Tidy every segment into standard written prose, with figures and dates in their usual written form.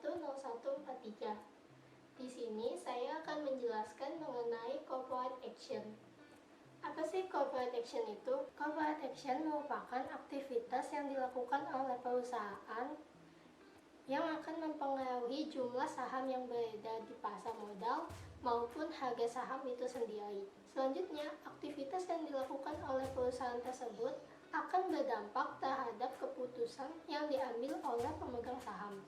010143. Di sini saya akan menjelaskan mengenai corporate action. Apa sih corporate action itu? Corporate action merupakan aktivitas yang dilakukan oleh perusahaan yang akan mempengaruhi jumlah saham yang beredar di pasar modal maupun harga saham itu sendiri. Selanjutnya, aktivitas yang dilakukan oleh perusahaan tersebut akan berdampak terhadap keputusan yang diambil oleh pemegang saham.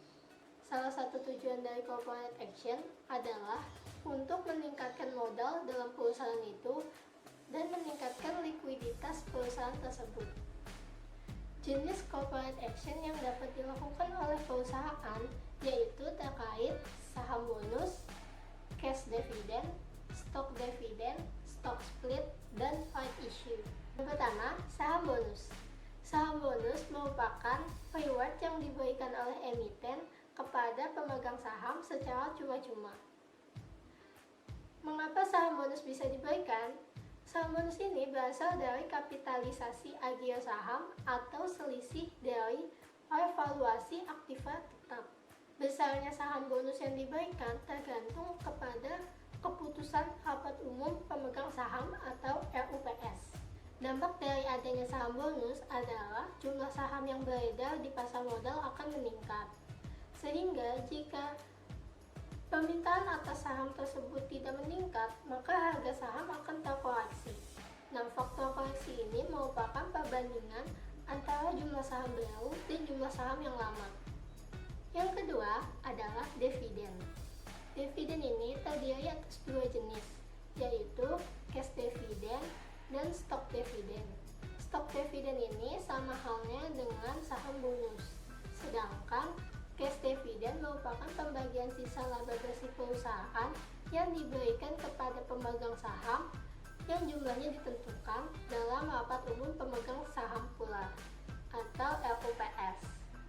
Salah satu tujuan dari corporate action adalah untuk meningkatkan modal dalam perusahaan itu dan meningkatkan likuiditas perusahaan tersebut. Jenis corporate action yang dapat dilakukan oleh perusahaan yaitu terkait saham bonus, cash dividend, stock dividend, stock split, dan right issue. Yang pertama, saham bonus. Saham bonus merupakan reward yang diberikan oleh emiten kepada pemegang saham secara cuma-cuma. Mengapa saham bonus bisa diberikan? Saham bonus ini berasal dari kapitalisasi agio saham atau selisih dari revaluasi aktiva tetap. Besarnya saham bonus yang diberikan tergantung kepada keputusan rapat umum pemegang saham atau RUPS. Dampak dari adanya saham bonus adalah jumlah saham yang beredar di pasar modal akan meningkat. Sehingga jika permintaan atas saham tersebut tidak meningkat, maka harga saham akan terkoreksi. Nah, faktor koreksi ini merupakan perbandingan antara jumlah saham baru dan jumlah saham yang lama. Yang kedua adalah dividen. Dividen ini terdiri atas dua jenis, yaitu cash dividend dan stock dividend. Stock dividend ini sama halnya dengan saham bonus, sedangkan cash dividend merupakan pembagian sisa laba bersih perusahaan yang diberikan kepada pemegang saham yang jumlahnya ditentukan dalam rapat umum pemegang saham pula atau RUPS.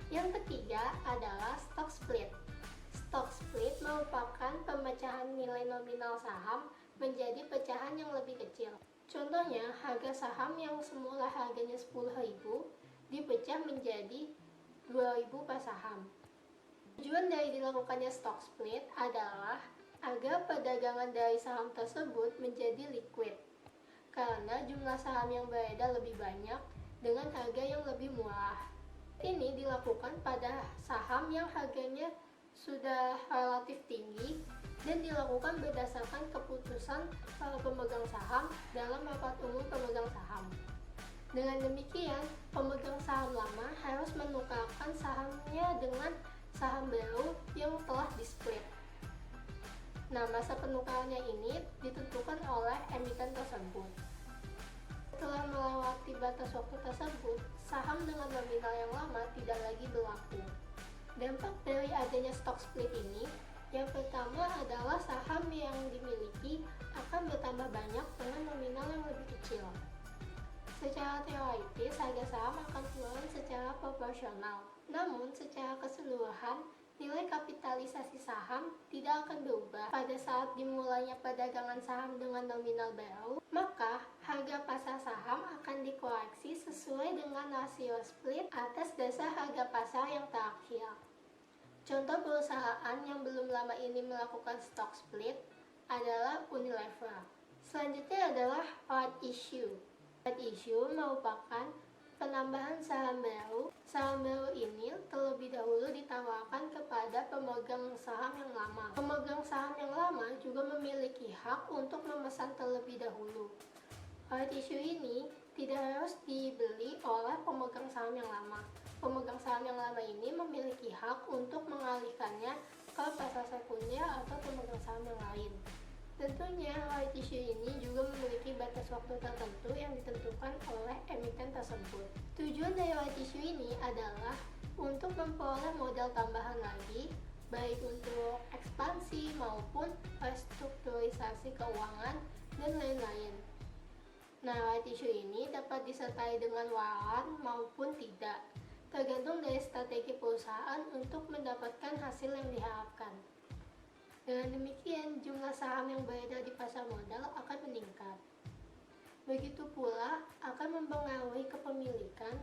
Yang ketiga adalah stock split. Stock split merupakan pemecahan nilai nominal saham menjadi pecahan yang lebih kecil. Contohnya, harga saham yang semula harganya 10.000 dipecah menjadi 2.000 per saham. Tujuan dari dilakukannya stock split adalah agar perdagangan dari saham tersebut menjadi liquid, karena jumlah saham yang beredar lebih banyak dengan harga yang lebih murah. Ini dilakukan pada saham yang harganya sudah relatif tinggi dan dilakukan berdasarkan keputusan para pemegang saham dalam rapat umum pemegang saham. Dengan demikian, pemegang saham lama harus menukarkan sahamnya dengan saham baru yang telah di-split. Nah, masa penukarannya ini ditentukan oleh emiten tersebut. Setelah melewati batas waktu tersebut, saham dengan nominal yang lama tidak lagi berlaku. Dampak dari adanya stock split ini, yang pertama adalah saham yang dimiliki akan bertambah banyak dengan nominal yang lebih kecil. Secara teoritis, harga saham akan turun secara proporsional. Namun, secara keseluruhan, nilai kapitalisasi saham tidak akan berubah pada saat dimulainya perdagangan saham dengan nominal baru, maka harga pasar saham akan dikoreksi sesuai dengan rasio split atas dasar harga pasar yang terakhir. Contoh perusahaan yang belum lama ini melakukan stock split adalah Unilever. Selanjutnya adalah right issue. Right issue merupakan penambahan saham baru. Saham baru ini terlebih dahulu ditawarkan kepada pemegang saham yang lama. Pemegang saham yang lama juga memiliki hak untuk memesan terlebih dahulu. Right issue ini tidak harus dibeli oleh pemegang saham yang lama. Pemegang saham yang lama ini memiliki hak untuk mengalihkannya ke pasar sekunder atau pemegang saham yang lain. Tentunya, right issue ini juga memiliki batas waktu tertentu yang ditentukan oleh emiten tersebut. Tujuan dari right issue ini adalah untuk memperoleh modal tambahan lagi, baik untuk ekspansi maupun restrukturisasi keuangan dan lain-lain. Nah, right issue ini dapat disertai dengan waran maupun tidak, tergantung dari strategi perusahaan untuk mendapatkan hasil yang diharapkan. Dengan demikian, jumlah saham yang beredar di pasar modal akan meningkat. Begitu pula akan mempengaruhi kepemilikan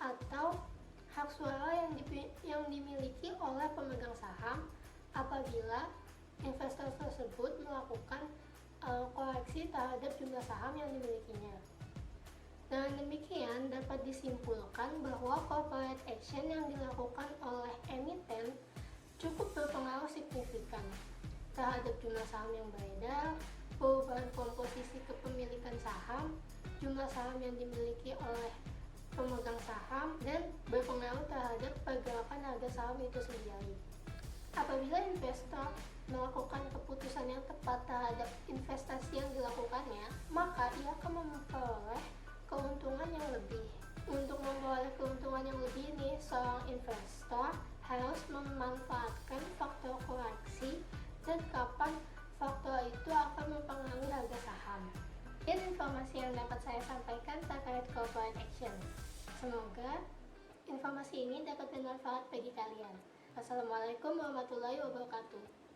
atau hak suara yang dimiliki dimiliki oleh pemegang saham apabila investor tersebut melakukan koreksi terhadap jumlah saham yang dimilikinya. Dengan demikian, dapat disimpulkan bahwa corporate action yang dilakukan oleh emiten cukup berpengaruh signifikan terhadap jumlah saham yang beredar, perubahan komposisi kepemilikan saham, jumlah saham yang dimiliki oleh pemegang saham, dan berpengaruh terhadap pergerakan harga saham itu sendiri. Apabila investor melakukan keputusan yang tepat terhadap investasi yang dilakukannya, maka ia akan memperoleh keuntungan yang lebih. Untuk memperoleh keuntungan yang lebih ini, seorang investor harus memanfaatkan faktor koreksi dan kapan faktor itu akan mempengaruhi harga saham. Dan informasi yang dapat saya sampaikan terkait corporate action. Semoga informasi ini dapat bermanfaat bagi kalian. Wassalamualaikum warahmatullahi wabarakatuh.